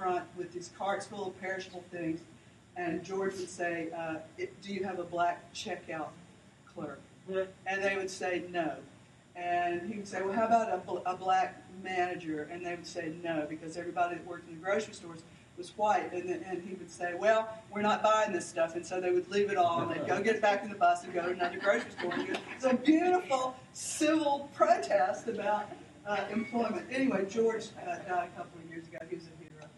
front with these carts full of perishable things, and George would say, do you have a black checkout clerk? And they would say no. And he would say, well, how about a black manager? And they would say no, because everybody that worked in the grocery stores was white. And he would say, well, we're not buying this stuff. And so they would leave it all, and they'd go get back in the bus and go to another grocery store. And it's a beautiful civil protest about employment. Anyway, George died a couple of years ago. He was a hero.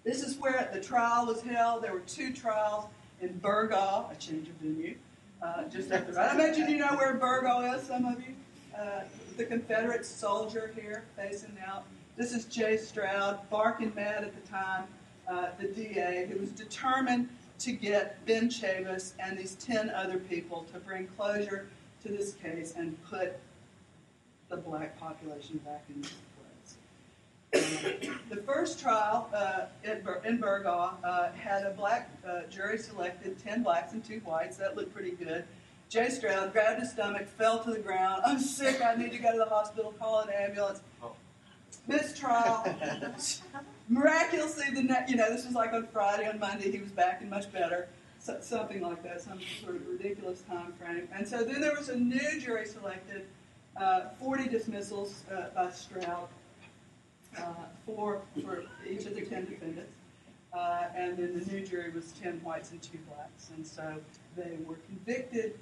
This is where the trial was held. There were 2 trials in Burgaw, a change of venue, just up the road. I imagine you know where Burgaw is, some of you. The Confederate soldier here facing out. This is Jay Stroud, barking mad at the time, the DA, who was determined to get Ben Chavis and these 10 other people to bring closure to this case and put the black population back in its place. The first trial in Burgaw had a black jury selected, 10 blacks and 2 whites. That looked pretty good. Jay Stroud grabbed his stomach, fell to the ground. I'm sick, I need to go to the hospital, call an ambulance. This trial, miraculously, this was like on Friday, on Monday, he was back and much better. So, something like that, some sort of ridiculous time frame. And so then there was a new jury selected, 40 dismissals by Stroud for each of the 10 defendants. And then the new jury was 10 whites and 2 blacks. And so they were convicted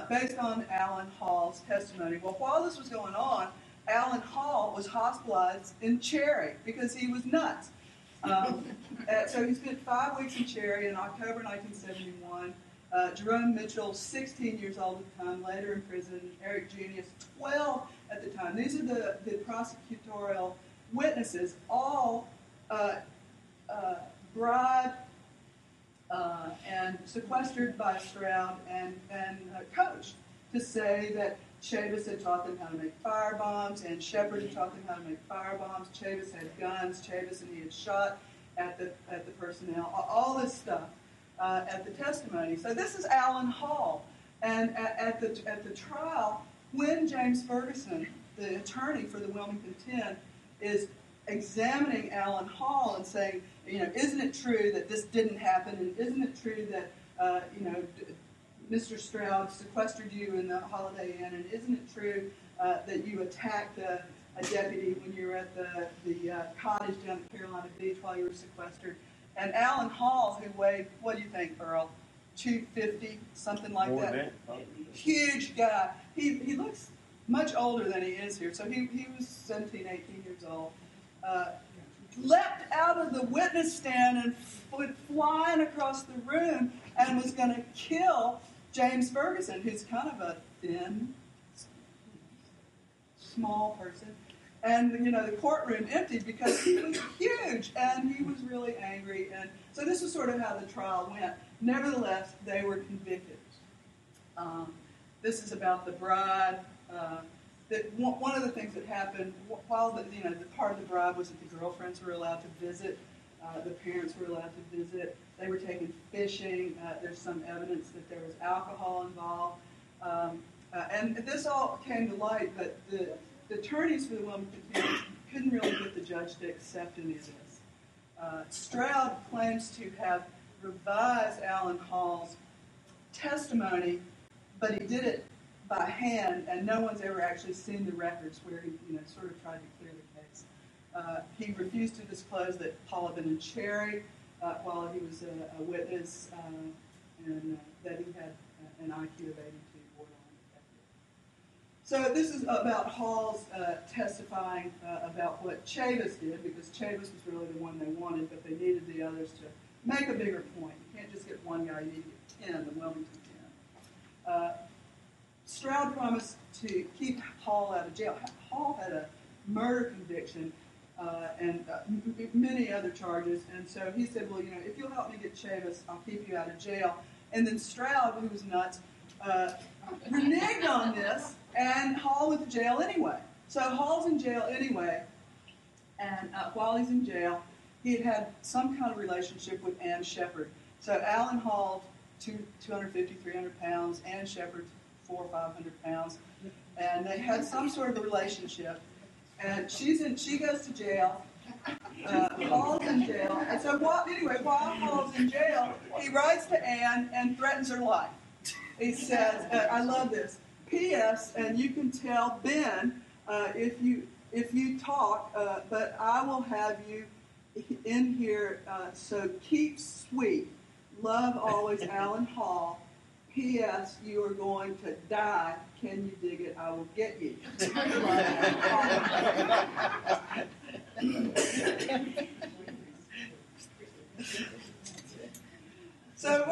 based on Alan Hall's testimony. Well, while this was going on, Alan Hall was hospitalized in Cherry because he was nuts. So he spent 5 weeks in Cherry in October 1971. Jerome Mitchell, 16 years old at the time, later in prison. Eric Junius, 12 at the time. These are the prosecutorial witnesses, all bribed and sequestered by Stroud and coached to say that Chavis had taught them how to make firebombs, and Shepard had taught them how to make firebombs. Chavis had guns. Chavis and he had shot at the personnel. All this stuff at the testimony. So this is Alan Hall, and at the trial, when James Ferguson, the attorney for the Wilmington 10, is examining Alan Hall and saying, isn't it true that this didn't happen, and isn't it true that Mr. Stroud sequestered you in the Holiday Inn, and isn't it true that you attacked a deputy when you were at the cottage down at Carolina Beach while you were sequestered? And Alan Hall, who weighed, what do you think, Earl, 250, something like that? Huge guy. He looks much older than he is here, so he was 17, 18 years old. Leapt out of the witness stand and went flying across the room and was going to kill James Ferguson, who's kind of a thin, small person. And, the courtroom emptied because he was huge and he was really angry. And so this was sort of how the trial went. Nevertheless, they were convicted. This is about the bribe. One of the things that happened while the part of the bribe was that the girlfriends were allowed to visit, the parents were allowed to visit. They were taken fishing. There's some evidence that there was alcohol involved, and this all came to light. But the attorneys for the Wilmington 10 couldn't really get the judge to accept any of this. Stroud claims to have revised Alan Hall's testimony, but he did it by hand, and no one's ever actually seen the records where he, sort of tried to clear the case. He refused to disclose that Paul had been in Cherry while he was a witness, and that he had an IQ of 82, borderline defective. So this is about Hall's testifying about what Chavis did, because Chavis was really the one they wanted, but they needed the others to make a bigger point. You can't just get one guy, you need to get 10, the Wilmington 10. Stroud promised to keep Hall out of jail. Hall had a murder conviction and many other charges, and so he said, well, if you'll help me get Chavis, I'll keep you out of jail. And then Stroud, who was nuts, reneged on this, and Hall went to jail anyway. So Hall's in jail anyway, and while he's in jail, he had some kind of relationship with Ann Shepard. So Alan Hall, 250, 300 pounds, Ann Shepard, 400 or 500 pounds, and they had some sort of a relationship. And she goes to jail, Hall's in jail. And so while Hall's in jail, he writes to Anne and threatens her life. He says, I love this. P.S. And you can tell Ben if you talk, but I will have you in here, so keep sweet. Love always, Alan Hall. P.S. You are going to die. Can you dig it? I will get you. So,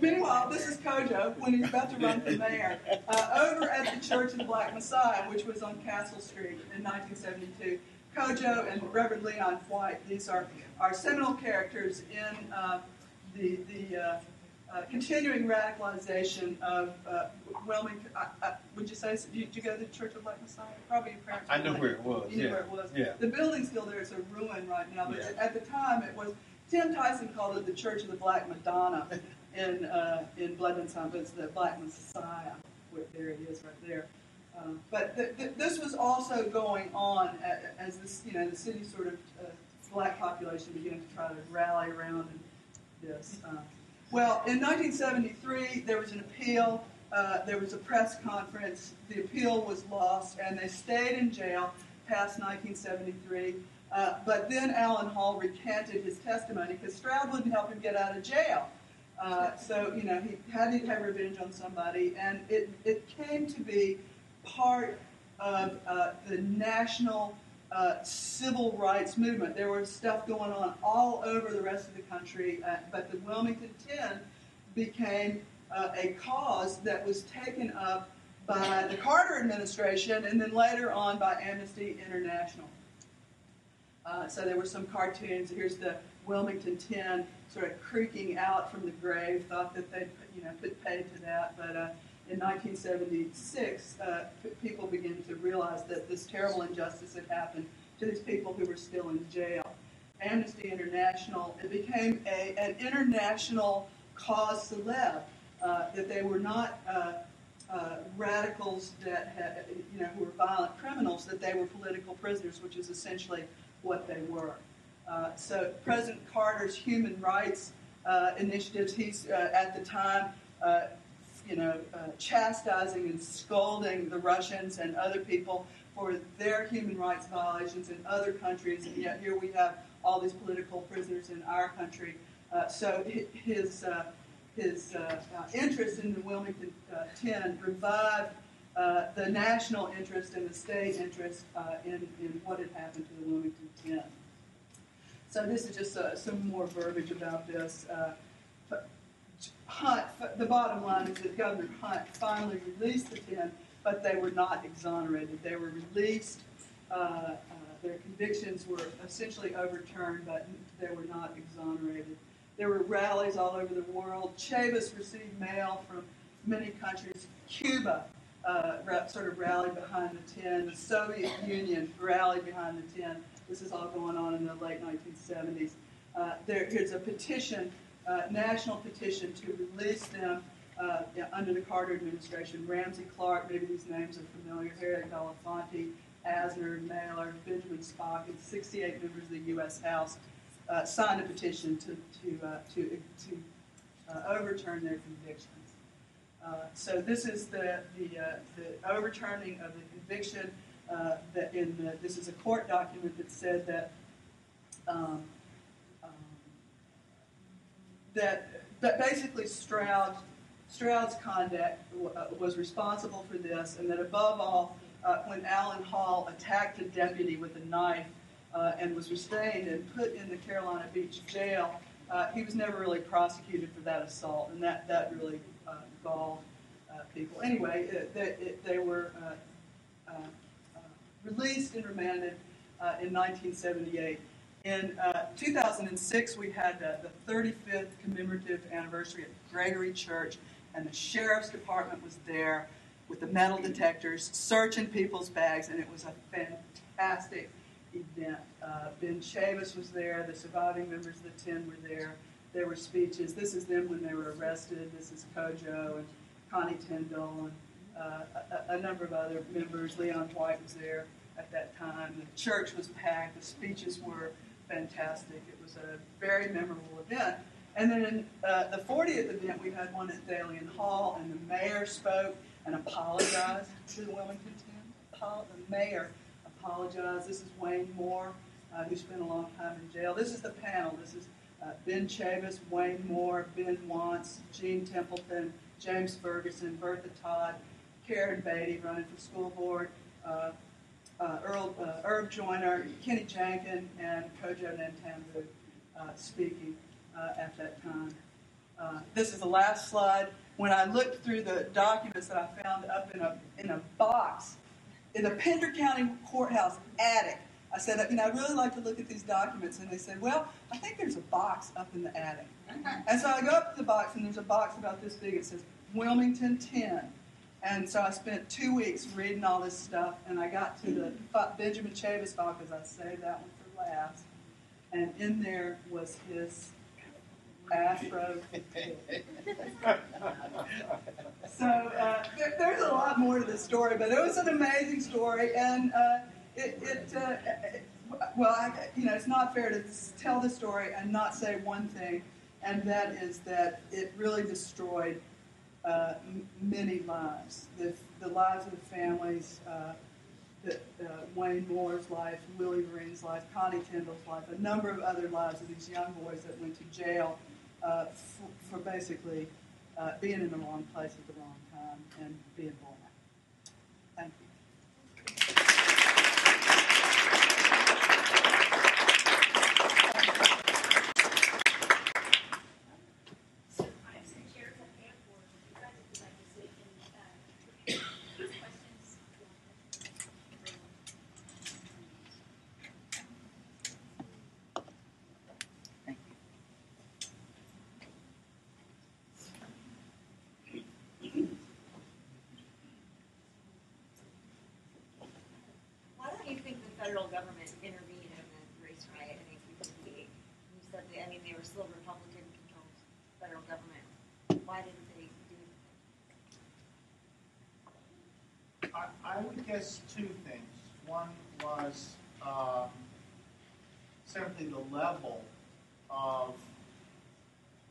meanwhile, this is Kojo when he's about to run for mayor. Over at the Church of the Black Messiah, which was on Castle Street in 1972, Kojo and Reverend Leon White, these are seminal characters in the continuing radicalization of Wilmington. Would you say, did you go to the Church of Black Messiah? Probably your parents. I know where it was. You knew where it was. Yeah. The building's still there. It's a ruin right now. But at the time, it was, Tim Tyson called it the Church of the Black Madonna in Bloodmantown, but it's the Black Messiah. There it is right there. But this was also going on as this, the city sort of black population began to try to rally around this. Well, in 1973, there was an appeal. There was a press conference. The appeal was lost, and they stayed in jail past 1973. But then Alan Hall recanted his testimony because Stroud wouldn't help him get out of jail. So, he had to have revenge on somebody, and it came to be part of the national civil rights movement. There was stuff going on all over the rest of the country, but the Wilmington 10 became a cause that was taken up by the Carter administration and then later on by Amnesty International. So there were some cartoons. Here's the Wilmington 10 sort of creaking out from the grave, thought that they'd put paid to that, but in 1976, people began to realize that this terrible injustice had happened to these people who were still in jail. Amnesty International, it became an international cause célèbre, that they were not radicals that had, who were violent criminals, that they were political prisoners, which is essentially what they were. So President Carter's human rights initiatives, he's at the time, chastising and scolding the Russians and other people for their human rights violations in other countries, and yet here we have all these political prisoners in our country. So his interest in the Wilmington 10 revived the national interest and the state interest in what had happened to the Wilmington 10. So this is just some more verbiage about this. Hunt, the bottom line is that Governor Hunt finally released the 10, but they were not exonerated. They were released. Their convictions were essentially overturned, but they were not exonerated. There were rallies all over the world. Chavis received mail from many countries. Cuba sort of rallied behind the 10. The Soviet Union rallied behind the 10. This is all going on in the late 1970s. Here's a petition, national petition to release them under the Carter administration. Ramsey Clark, maybe these names are familiar, Harry Belafonte, Asner, Mailer, Benjamin Spock, and 68 members of the U.S. House signed a petition to overturn their convictions. So this is the overturning of the conviction. This is a court document that said that that basically Stroud's conduct was responsible for this, and that above all, when Alan Hall attacked a deputy with a knife and was restrained and put in the Carolina Beach jail, he was never really prosecuted for that assault, and that really galled people. Anyway, they were released and remanded in 1978. In 2006, we had the 35th commemorative anniversary at Gregory Church, and the Sheriff's Department was there with the metal detectors, searching people's bags, and it was a fantastic event. Ben Chavis was there, the surviving members of the 10 were there, there were speeches. This is them when they were arrested. This is Kojo and Connie Tyndall and a number of other members. Leon White was there at that time. The church was packed, the speeches were fantastic. It was a very memorable event. And then the 40th event, we had one at Dalian Hall, and the mayor spoke and apologized to the Wilmington 10. The mayor apologized. This is Wayne Moore, who spent a long time in jail. This is the panel. This is Ben Chavis, Wayne Moore, Ben Wantz, Gene Templeton, James Ferguson, Bertha Todd, Karen Beatty running for school board, Herb Joyner, Kenny Jankin, and Kojo Nantambu speaking at that time. This is the last slide. When I looked through the documents that I found up in a box in the Pender County Courthouse attic, I said, I'd really like to look at these documents. And they said, well, I think there's a box up in the attic. And so I go up to the box, and there's a box about this big. It says Wilmington 10. And so I spent 2 weeks reading all this stuff, and I got to the Benjamin Chavis file because I saved that one for last. And in there was his afro. So there's a lot more to this story, but it was an amazing story, and it's not fair to tell the story and not say one thing, and that is that it really destroyed many lives. The lives of the families, Wayne Moore's life, Willie Green's life, Connie Tyndall's life, a number of other lives of these young boys that went to jail for basically being in the wrong place at the wrong time and being black. Thank you. Federal government intervened in the race riot in 1858. You said they were still Republican-controlled federal government. Why didn't they do it? I would guess two things. One was simply the level of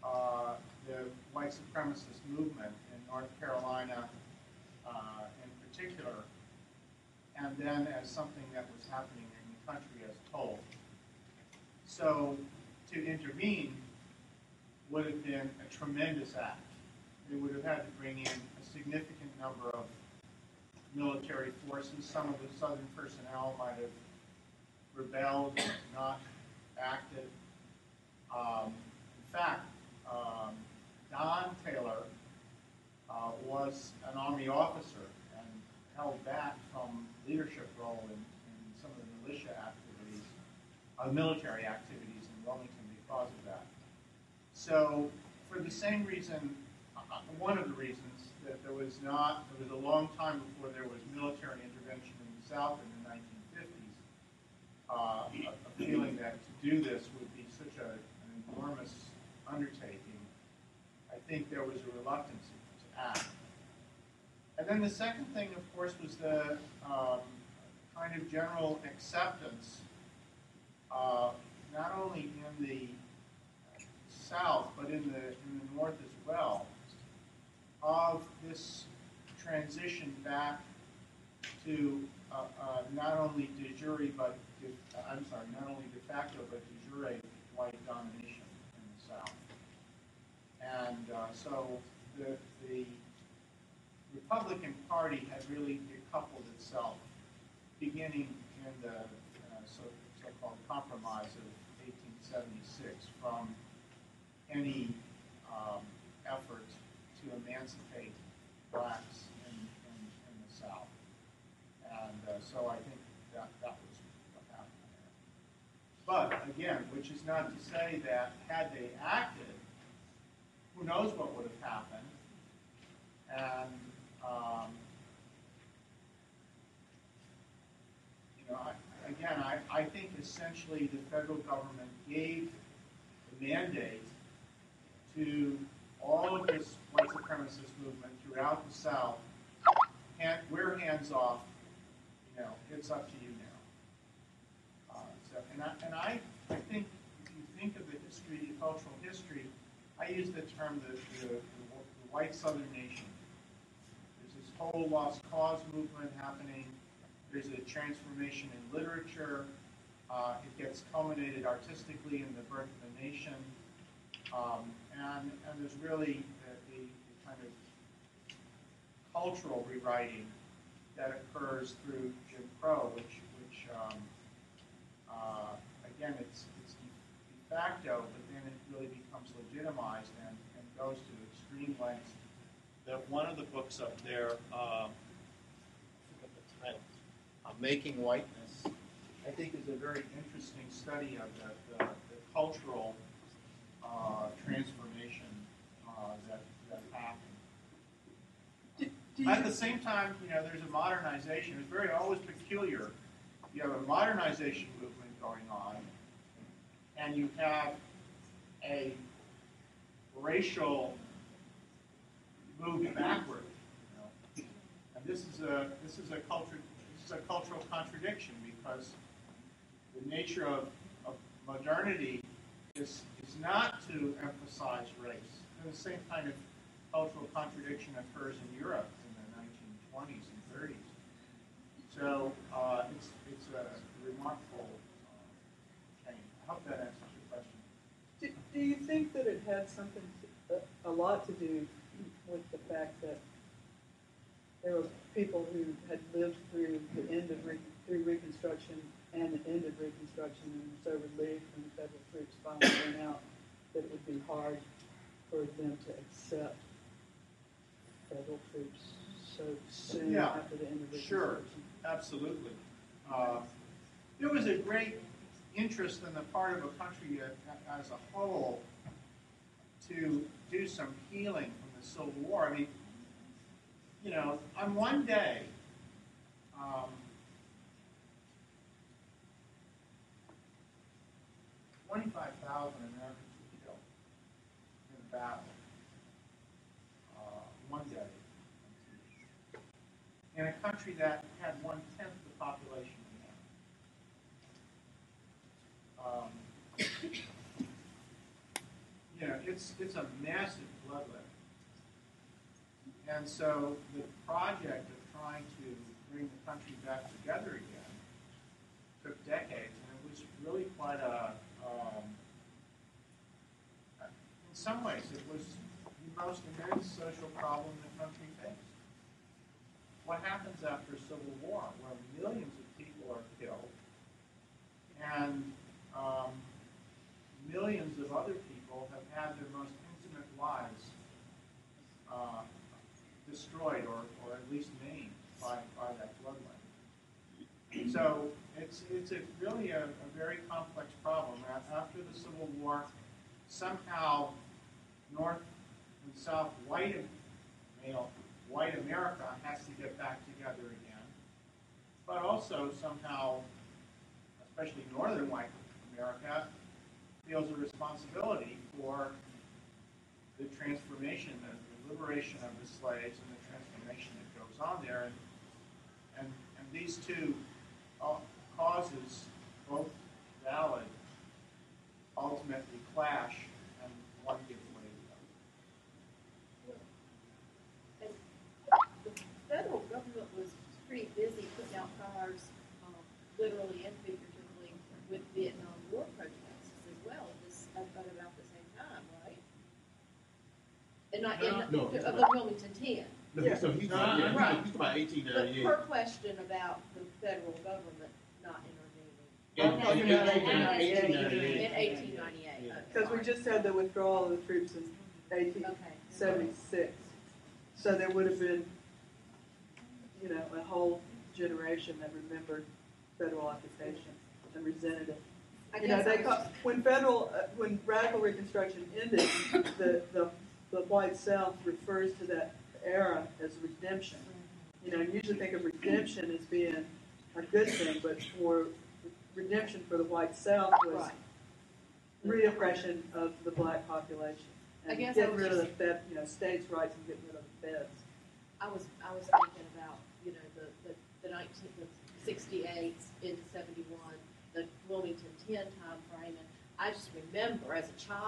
the white supremacist movement in North Carolina in particular, and then as something that was happening in the country as a whole. So to intervene would have been a tremendous act. They would have had to bring in a significant number of military forces. Some of the Southern personnel might have rebelled, not acted. In fact, Don Taylor was an Army officer and held back from leadership role in some of the militia activities, military activities in Wilmington because of that. So for the same reason, one of the reasons that there was a long time before there was military intervention in the South in the 1950s, a feeling that to do this would be such an enormous undertaking. I think there was a reluctance to act. And then the second thing, of course, was the kind of general acceptance, not only in the South, but in the North as well, of this transition back to not only de jure, but not only de facto, but de jure white domination in the South. And so the Republican Party had really decoupled itself, beginning in the so-called Compromise of 1876, from any effort to emancipate blacks in the South. And so I think that was what happened there. But again, which is not to say that had they acted, who knows what would have happened. And I think essentially the federal government gave the mandate to all of this white supremacist movement throughout the South. And we're hands off. It's up to you now. I think if you think of the history, the cultural history, I use the term the white Southern nation. There's this whole lost cause movement happening. There's a transformation in literature. It gets culminated artistically in the birth of the nation. And there's really the kind of cultural rewriting that occurs through Jim Crow, which again, it's de facto, but then it really becomes legitimized and goes to extreme lengths. That one of the books up there, I forget the title, Making Whiteness, I think is a very interesting study of the cultural transformation that happened. At the same time, there's a modernization. It's very always peculiar. You have a modernization movement going on, and you have a racial move backward. And this is a cultural contradiction, because the nature of modernity is not to emphasize race. And the same kind of cultural contradiction occurs in Europe in the 1920s and 30s. So it's a remarkable change. I hope that answers your question. Do you think that it had something, a lot to do with the fact that there were people who had lived through the end of through Reconstruction and the end of Reconstruction, and were so relieved when the federal troops finally went out that it would be hard for them to accept federal troops so soon after the end of Reconstruction? Sure, absolutely. There was a great interest on the part of a country as a whole to do some healing from the Civil War. I mean, on one day, 25,000 Americans were killed in a battle. One day. In a country that had 1/10 the population we have. It's a massive bloodletting. And so the project of trying to bring the country back together again took decades, and it was really quite in some ways, it was the most immense social problem the country faced. What happens after a civil war, where millions of people are killed, and millions of other people have had their most intimate lives destroyed or at least maimed by that bloodletting. So it's really a very complex problem. After the Civil War, somehow North and South white America has to get back together again, but also somehow, especially Northern white America, feels a responsibility for the transformation, the liberation of the slaves, and the transformation that goes on there. And these two causes, both valid, ultimately clash, and one gives way to the other. The federal government was pretty busy putting out fires, literally and figuratively, with Vietnam War protests as well, at about the same time, right? And not of the Wilmington 10. No, Yeah. so he's Right. he's about 1898. But her question about the federal government not intervening In talking about 1898. in 1898. Yeah. Because we just had the withdrawal of the troops in 1876. So there would have been, a whole generation that remembered federal occupation and resented it. When radical Reconstruction ended, the white South refers to that era as redemption. You usually think of redemption as being a good thing, but for redemption for the white South was reoppression of the black population and getting rid of the Fed, states' rights and getting rid of the feds. I was thinking about the 68 into 71, the Wilmington 10 timeframe, and I just remember as a child.